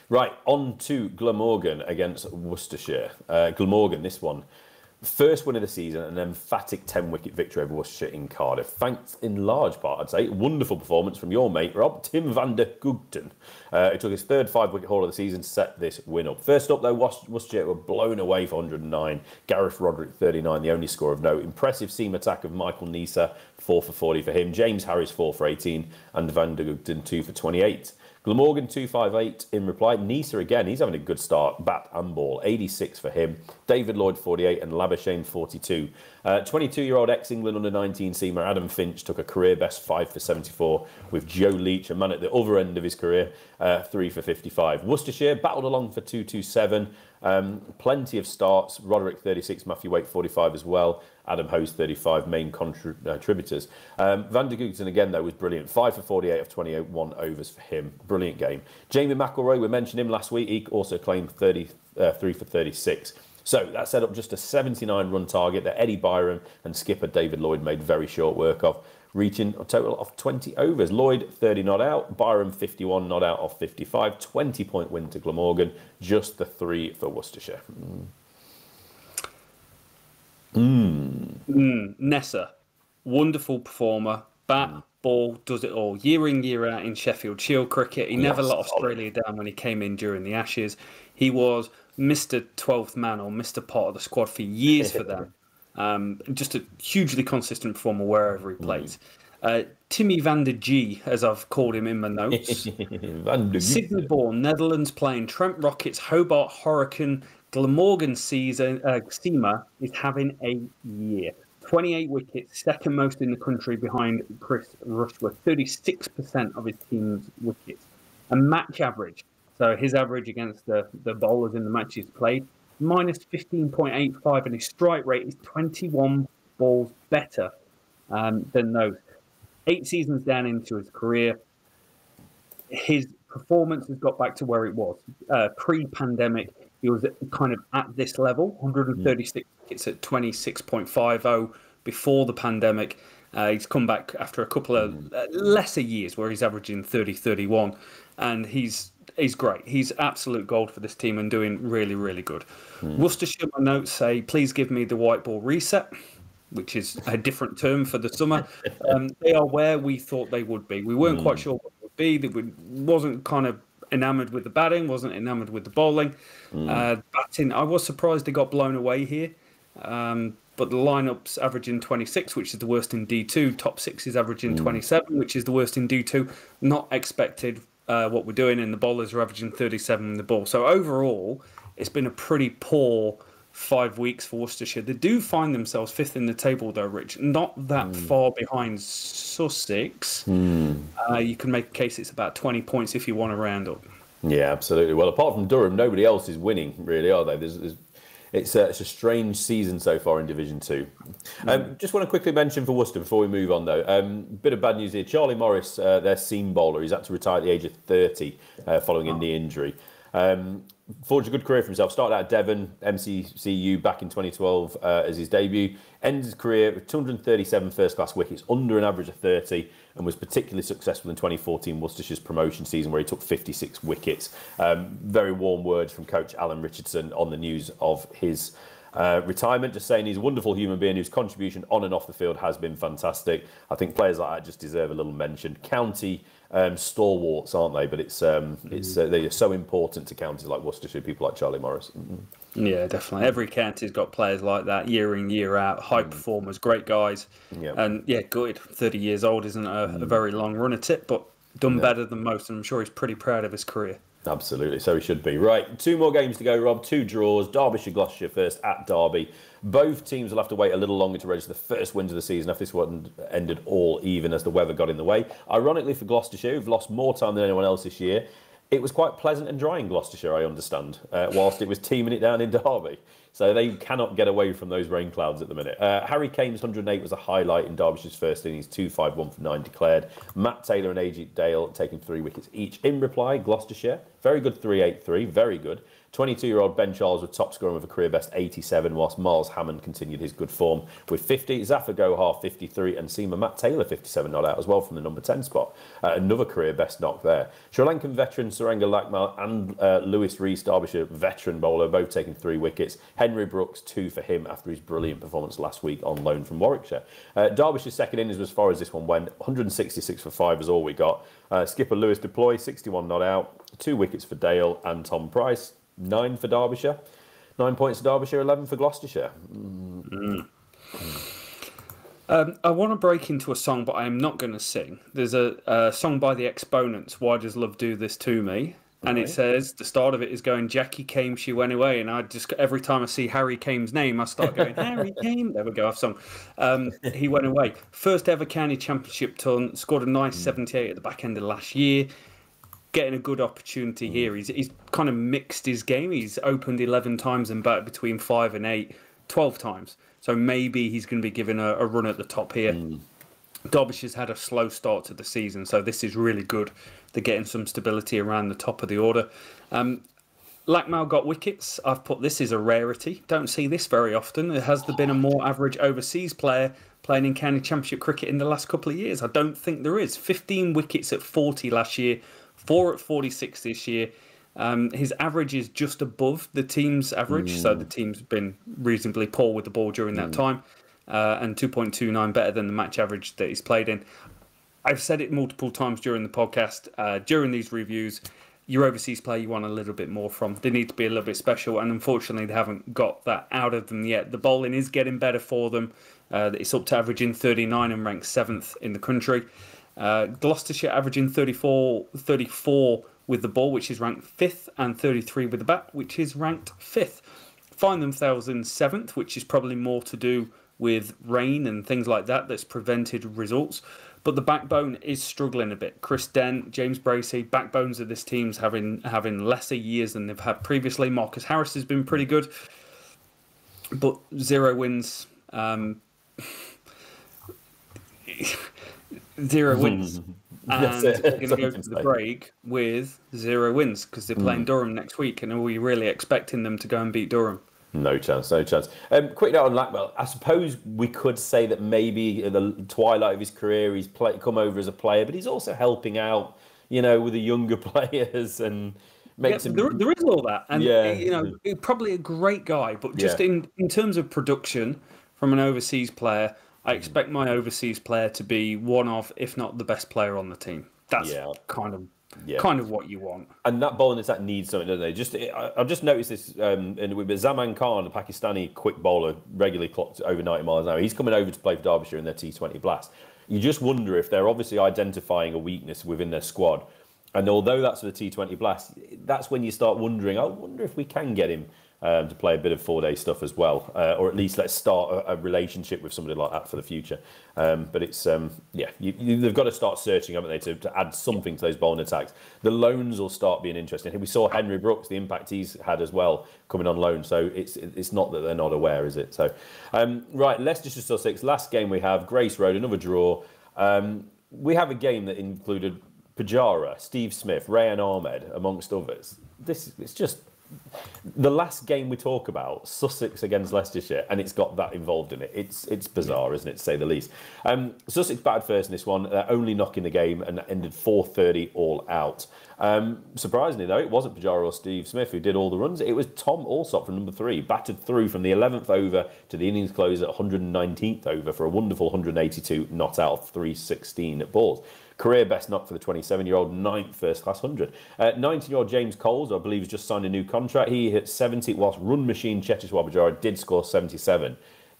Right, on to Glamorgan against Worcestershire. Glamorgan, this one, first win of the season, an emphatic 10-wicket victory over Worcestershire in Cardiff. Thanks in large part, I'd say. Wonderful performance from your mate, Rob, Tim van der Gugten. It took his third 5-wicket haul of the season to set this win up. First up, though, Worcestershire were blown away for 109. Gareth Roderick, 39, the only score of note. Impressive seam attack of Michael Nisa, 4 for 40 for him. James Harris, 4 for 18. And van der Gugten, 2 for 28. Glamorgan 258 in reply. Nisa again, he's having a good start, bat and ball, 86 for him. David Lloyd 48 and Labuschagne 42. 22-year-old ex-England under-19 seamer Adam Finch took a career best 5 for 74 with Joe Leach, a man at the other end of his career, 3 for 55. Worcestershire battled along for 227. Plenty of starts. Roderick 36, Matthew Waite 45 as well. Adam Hose 35, main contributors. Van der Gugten again though was brilliant. 5 for 48 of 21 overs for him. Brilliant game. Jamie McElroy, we mentioned him last week. He also claimed 3 for 36. So that set up just a 79 run target that Eddie Byram and skipper David Lloyd made very short work of, reaching a total of 20 overs. Lloyd 30 not out, Byram 51 not out of 55, 20-point win to Glamorgan, just the 3 for Worcestershire. Nessa, wonderful performer, bat, ball, does it all. Year in, year out in Sheffield Shield cricket. He never let Australia down when he came in during the Ashes. He was Mr. 12th man or Mr. Pot of the squad for years for them. Just a hugely consistent performer wherever he plays. Timmy van der G, as I've called him in my notes. Sydney-born, Netherlands, playing Trent Rockets, Hobart Hurricane, Glamorgan Seamer is having a year. 28 wickets, second most in the country behind Chris Rushworth. 36% of his team's wickets. A match average. So his average against the bowlers in the matches played, minus 15.85, and his strike rate is 21 balls better than those. 8 seasons down into his career, his performance has got back to where it was. Pre-pandemic, he was kind of at this level, 136 wickets at 26.50 before the pandemic. He's come back after a couple of lesser years where he's averaging 30-31, and he's great. He's absolute gold for this team and doing really, really good. Worcestershire, my notes say, please give me the white ball reset, which is a different term for the summer. They are where we thought they would be. We weren't quite sure what it would be. They wasn't kind of enamoured with the batting, wasn't enamoured with the bowling. Batting, I was surprised they got blown away here. But the lineup's averaging 26, which is the worst in D2. Top 6 is averaging 27, which is the worst in D2. Not expected what we're doing, and the bowlers are averaging 37 in the ball. So overall, it's been a pretty poor 5 weeks for Worcestershire. They do find themselves 5th in the table, though, Rich. Not that far behind Sussex. You can make a case it's about 20 points if you want to round up. Yeah, absolutely. Well, apart from Durham, nobody else is winning, really, are they? It's a strange season so far in Division 2. Just want to quickly mention for Worcester before we move on, though. Bit of bad news here. Charlie Morris, their seam bowler, he's had to retire at the age of 30 following a knee injury. Forged a good career for himself. Started out at Devon, MCCU back in 2012 as his debut. Ended his career with 237 first-class wickets, under an average of 30, and was particularly successful in 2014 Worcestershire's promotion season, where he took 56 wickets. Very warm words from coach Alan Richardson on the news of his retirement, just saying he's a wonderful human being whose contribution on and off the field has been fantastic. I think players like that just deserve a little mention. County stalwarts, aren't they? But they're so important to counties like Worcestershire, people like Charlie Morris. Yeah, definitely. Every county's got players like that, year in, year out, high performers, great guys. And yeah, good. 30 years old isn't a very long run at it, but done better than most, and I'm sure he's pretty proud of his career. Absolutely, so he should be. Right, 2 more games to go, Rob. 2 draws. Derbyshire, Gloucestershire first at Derby. Both teams will have to wait a little longer to register the first wins of the season if this one ended all even as the weather got in the way. Ironically for Gloucestershire, who've lost more time than anyone else this year, it was quite pleasant and dry in Gloucestershire, I understand, whilst it was teaming it down in Derby. So they cannot get away from those rain clouds at the minute. Harry Kane's 108 was a highlight in Derbyshire's first innings, 2-5-1 for 9 declared. Matt Taylor and AJ Dale taking 3 wickets each. In reply, Gloucestershire, very good 3-8-3, very good. 22-year-old Ben Charles was top scorer with a career best 87, whilst Miles Hammond continued his good form with 50. Zafar Gohar 53, and seamer Matt Taylor 57 not out as well from the number 10 spot. Another career best knock there. Sri Lankan veteran Suranga Lakmal and Lewis Rees, Derbyshire veteran bowler, both taking 3 wickets. Henry Brooks 2 for him after his brilliant performance last week on loan from Warwickshire. Derbyshire's second innings was as far as this one went. 166 for 5 is all we got. Skipper Lewis Deploy 61 not out. 2 wickets for Dale and Tom Price. 9 for Derbyshire. 9 points for Derbyshire, 11 for Gloucestershire. I want to break into a song, but I am not going to sing. There's a song by the Exponents, Why Does Love Do This To Me? And it says, the start of it is going, Jackie came, she went away. And I just, every time I see Harry Kame's name, I start going, Harry Kame. There we go, off song. He went away. First ever county championship ton, scored a nice 78 at the back end of last year. Getting a good opportunity here. He's kind of mixed his game. He's opened 11 times and batted between 5 and 8, 12 times. So maybe he's going to be given a run at the top here. Derbyshire's had a slow start to the season, so this is really good. They're getting some stability around the top of the order. Lackmal got wickets. I've put this is a rarity. Don't see this very often. Has there been a more average overseas player playing in county championship cricket in the last couple of years? I don't think there is. 15 wickets at 40 last year, 4 at 46 this year. His average is just above the team's average, so the team's been reasonably poor with the ball during that time, and 2.29 better than the match average that he's played in. I've said it multiple times during the podcast, during these reviews, your overseas player you want a little bit more from. They need to be a little bit special, and unfortunately they haven't got that out of them yet. The bowling is getting better for them. It's up to averaging 39 and ranked 7th in the country. Gloucestershire averaging 34 with the ball, which is ranked 5th, and 33 with the bat, which is ranked 5th. Find themselves in 7th, which is probably more to do with rain and things like that that's prevented results. But the backbone is struggling a bit. Chris Dent, James Bracey, backbones of this team's having lesser years than they've had previously. Marcus Harris has been pretty good, but 0 wins. 0 wins. And they're going to go to the break with 0 wins because they're playing Durham next week. And are we really expecting them to go and beat Durham? No chance, no chance. Quick note on Lackmal. I suppose we could say that maybe at the twilight of his career, he's come over as a player, but he's also helping out, with the younger players and makes him. There is all that, and probably a great guy, but just in terms of production from an overseas player, I expect my overseas player to be one of, if not the best player on the team. That's kind of what you want. And that bowling attack needs something, doesn't they? I've just noticed this with Zaman Khan, the Pakistani quick bowler, regularly clocked over 90 miles an hour. He's coming over to play for Derbyshire in their T20 Blast. You just wonder if they're obviously identifying a weakness within their squad. And although that's for the T20 Blast, that's when you start wondering, I wonder if we can get him to play a bit of 4-day stuff as well, or at least let's start a relationship with somebody like that for the future. But it's they've got to start searching, haven't they, to add something to those bowling attacks. The loans will start being interesting. We saw Henry Brooks, the impact he's had as well, coming on loan. So it's not that they're not aware, is it? So right, Leicestershire Sussex, last game we have, Grace Road, another draw. We have a game that included Pujara, Steve Smith, Rehan Ahmed, amongst others. It's just the last game we talk about, Sussex against Leicestershire, and it's got that involved in it. It's bizarre, isn't it, to say the least. Sussex batted first in this one, only knocking the game, and ended 4:30 all out. Surprisingly, though, it wasn't Pujara or Steve Smith who did all the runs. It was Tom Alsop from number 3, batted through from the 11th over to the innings close at 119th over for a wonderful 182 not out of 316 balls. Career best knock for the 27-year-old, 9th first-class 100. 19-year-old James Coles, I believe, has just signed a new contract. He hit 70, whilst run machine Cheteshwar Pujara did score 77.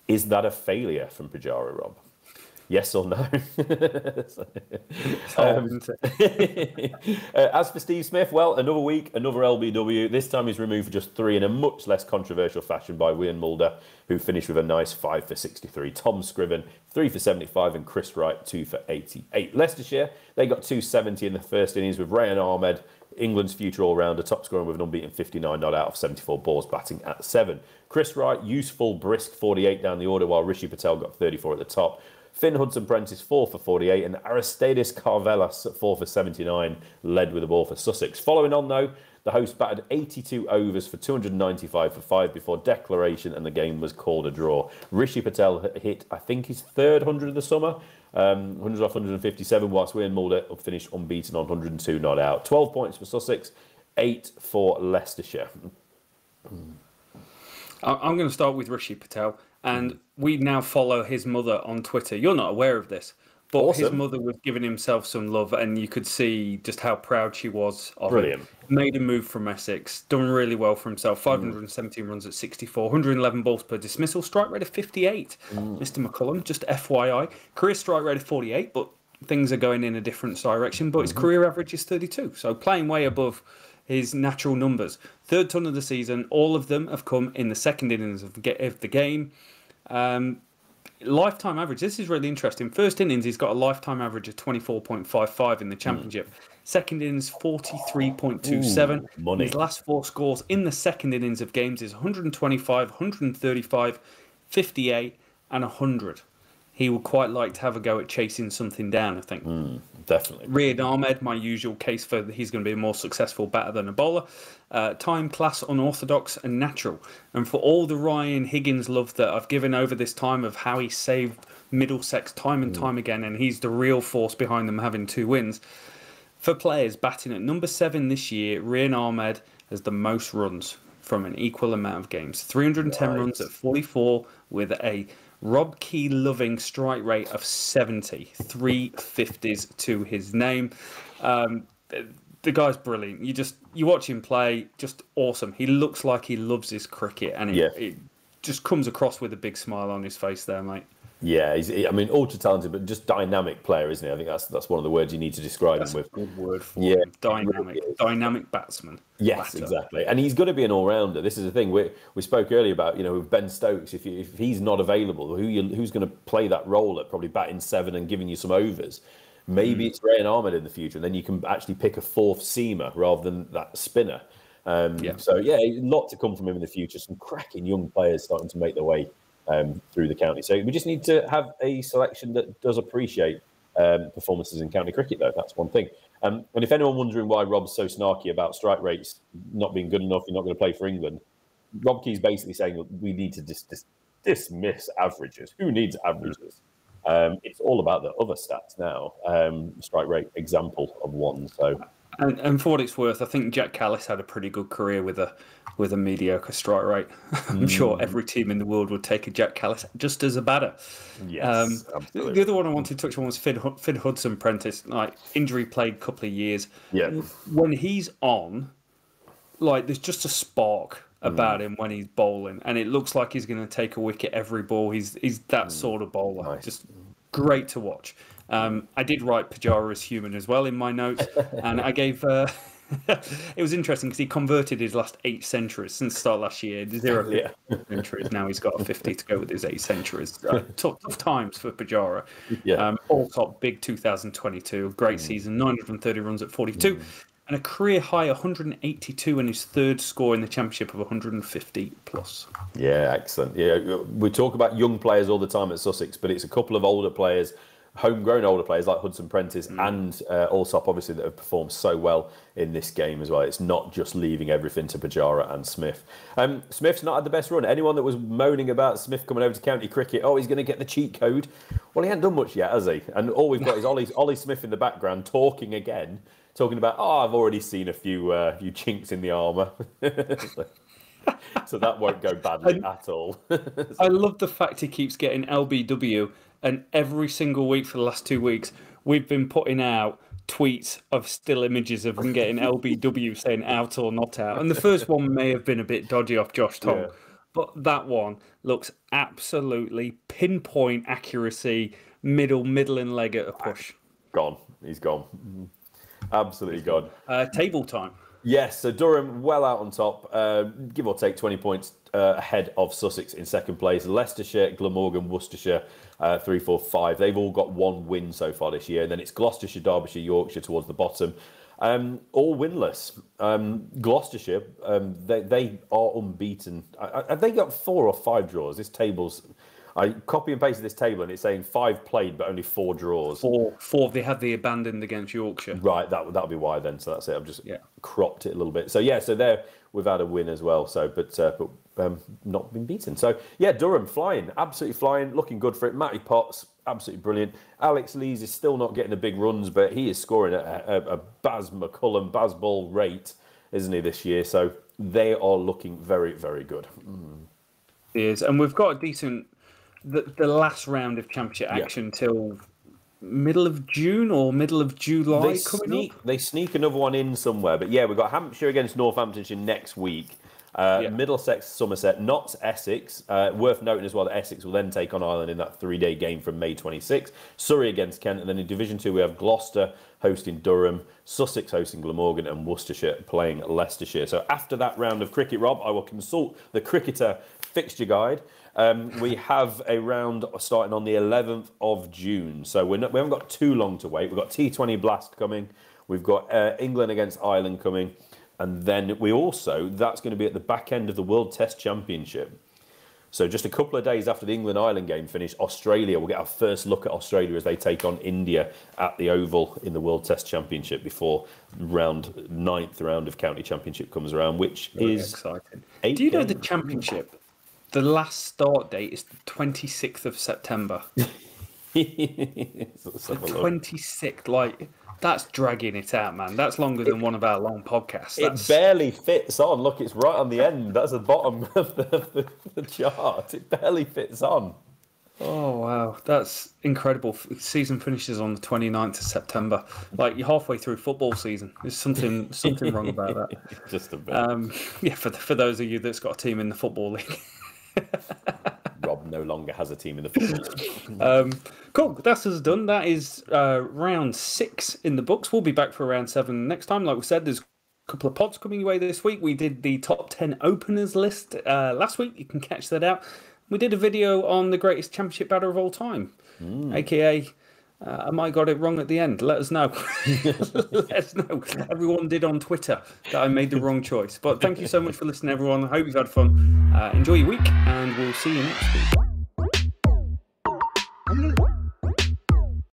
Is that a failure from Pujara, Rob? Yes or no? As for Steve Smith, well, another week, another LBW. This time he's removed for just 3 in a much less controversial fashion by Wihan Mulder, who finished with a nice 5 for 63. Tom Scriven, 3 for 75, and Chris Wright, 2 for 88. Leicestershire, they got 270 in the first innings with Rehan Ahmed, England's future all-rounder, top scorer with an unbeaten 59 not out of 74 balls, batting at 7. Chris Wright, useful, brisk 48 down the order, while Rishi Patel got 34 at the top. Finn Hudson-Prentice, 4 for 48, and Aristidis Carvelas, 4 for 79, led with the ball for Sussex. Following on, though, the host batted 82 overs for 295 for 5 before declaration, and the game was called a draw. Rishi Patel hit, I think, his 3rd 100 of the summer, 100 off 157, whilst Wihan Mulder finished unbeaten on 102 not out. 12 points for Sussex, 8 for Leicestershire. I'm going to start with Rishi Patel. And we now follow his mother on Twitter. You're not aware of this, But his Awesome. mother was giving himself some love, and you could see just how proud she was of Brilliant. him. Made a move from Essex, done really well for himself. 517 runs at 64, 111 balls per dismissal, strike rate of 58. Mr. McCullum, just FYI. Career strike rate of 48, but things are going in a different direction. But his career average is 32, so playing way above his natural numbers. Third ton of the season, all of them have come in the second innings of the game. Lifetime average, this is really interesting. First innings, he's got a lifetime average of 24.55 in the championship. Second innings, 43.27. Money. His last 4 scores in the second innings of games is 125, 135, 58, and 100. He would quite like to have a go at chasing something down, I think. Definitely. Rehan Ahmed, my usual case for he's going to be a more successful batter than a bowler. Time, class, unorthodox, and natural. And for all the Ryan Higgins love that I've given over this time of how he saved Middlesex time and time again, and he's the real force behind them having 2 wins. For players batting at number 7 this year, Rehan Ahmed has the most runs from an equal amount of games. 310 runs at 44 with a Rob Key loving strike rate of 70, 3 50s to his name. The guy's brilliant. You watch him play, just awesome. He looks like he loves his cricket, and it just comes across with a big smile on his face there, mate. Yeah, ultra talented, but just dynamic player, isn't he? I think that's one of the words you need to describe him with. A good word for him. Dynamic batsman. Yes, batter. Exactly. And he's got to be an all-rounder. This is the thing. We spoke earlier about, with Ben Stokes, if he's not available, who's going to play that role at probably batting 7 and giving you some overs? Maybe it's Rehan Ahmed in the future, and then you can actually pick a 4th seamer rather than that spinner. So, a lot to come from him in the future. Some cracking young players starting to make their way through the county. So we just need to have a selection that does appreciate performances in county cricket, though. That's one thing. And if anyone wondering why Rob's so snarky about strike rates not being good enough, you're not going to play for England, Rob Key's basically saying that we need to dismiss averages. Who needs averages? It's all about the other stats now. Strike rate example of one. So, and for what it's worth, I think Jack Callis had a pretty good career with a mediocre strike rate. I'm sure every team in the world would take a Jack Callis just as a batter. Yes, absolutely. The other one I wanted to touch on was Finn Hudson Prentice. Like, injury played a couple of years. Yeah. When he's on, like, there's just a spark about him when he's bowling, and it looks like he's going to take a wicket every ball. He's that sort of bowler. Nice. Just great to watch. I did write Pujara as human as well in my notes, and I gave. It was interesting because he converted his last 8 centuries since the start last year. 0 centuries. Now he's got a 50 to go with his 8 centuries. Tough times for Pujara. All top big 2022. Great season. 930 runs at 42. And a career high 182 and his 3rd score in the championship of 150 plus. Yeah, excellent. Yeah, we talk about young players all the time at Sussex, but it's a couple of older players, homegrown older players like Hudson Prentice and Allsop, obviously, that have performed so well in this game as well. It's not just leaving everything to Pujara and Smith. Smith's not had the best run. Anyone that was moaning about Smith coming over to county cricket, he's going to get the cheat code. Well, he hasn't done much yet, has he? And all we've got is Ollie Smith in the background talking about, I've already seen a few chinks in the armour. So that won't go badly at all. I love the fact he keeps getting LBW, and every single week for the last 2 weeks, we've been putting out tweets of still images of him getting LBW saying out or not out. And the first one may have been a bit dodgy off Josh Tom, but that one looks absolutely pinpoint accuracy, middling leg at a push. Gone. He's gone. Absolutely gone. Table time. Yes, so Durham well out on top, give or take 20 points ahead of Sussex in second place. Leicestershire, Glamorgan, Worcestershire, 3, 4, 5. They've all got 1 win so far this year. And then it's Gloucestershire, Derbyshire, Yorkshire towards the bottom. All winless. Gloucestershire, they are unbeaten. Have they got 4 or 5 draws? This table's... I copy and pasted this table and it's saying 5 played but only 4 draws. 4. They had the abandoned against Yorkshire. Right, that'll be why then. So that's it. I've just cropped it a little bit. So so there we've had a win as well. So but not been beaten. So Durham flying, absolutely flying, looking good for it. Matty Potts, absolutely brilliant. Alex Lees is still not getting the big runs, but he is scoring at a Baz McCullum, Baz Ball rate, isn't he, this year? So they are looking very, very good. It is, and we've got a decent. The last round of championship action till middle of June or middle of July coming up. They sneak another one in somewhere. But yeah, we've got Hampshire against Northamptonshire next week. Middlesex, Somerset, Notts, Essex. Worth noting as well that Essex will then take on Ireland in that 3-day game from May 26th. Surrey against Kent, and then in Division 2 we have Gloucester hosting Durham, Sussex hosting Glamorgan, and Worcestershire playing Leicestershire. So after that round of cricket, Rob, I will consult the Cricketer fixture guide. We have a round starting on the 11th of June. So we haven't got too long to wait. We've got T20 Blast coming. We've got England against Ireland coming. And then we also, that's going to be at the back end of the World Test Championship. So just a couple of days after the England-Ireland game finished, Australia, we'll get our first look at Australia as they take on India at the Oval in the World Test Championship before ninth round of County Championship comes around, which is exciting. Do you know the Championship, the last start date is the 26th of September? The 26th, like... That's dragging it out, man. That's longer than one of our long podcasts. It barely fits on. Look, it's right on the end. That's the bottom of the chart. It barely fits on. Oh, wow. That's incredible. Season finishes on the 29th of September. Like, you're halfway through football season. There's something wrong about that. Just a bit. Yeah, for those of you that's got a team in the Football League. Rob no longer has a team in the Football League. Cool, that's us done. That is round 6 in the books. We'll be back for round 7 next time. Like we said, there's a couple of pods coming your way this week. We did the top 10 openers list last week. You can catch that out. We did a video on the greatest championship batter of all time, aka I might got it wrong at the end. Let us know. Let us know. Everyone did on Twitter that I made the wrong choice. But thank you so much for listening, everyone. I hope you've had fun. Enjoy your week, and we'll see you next week.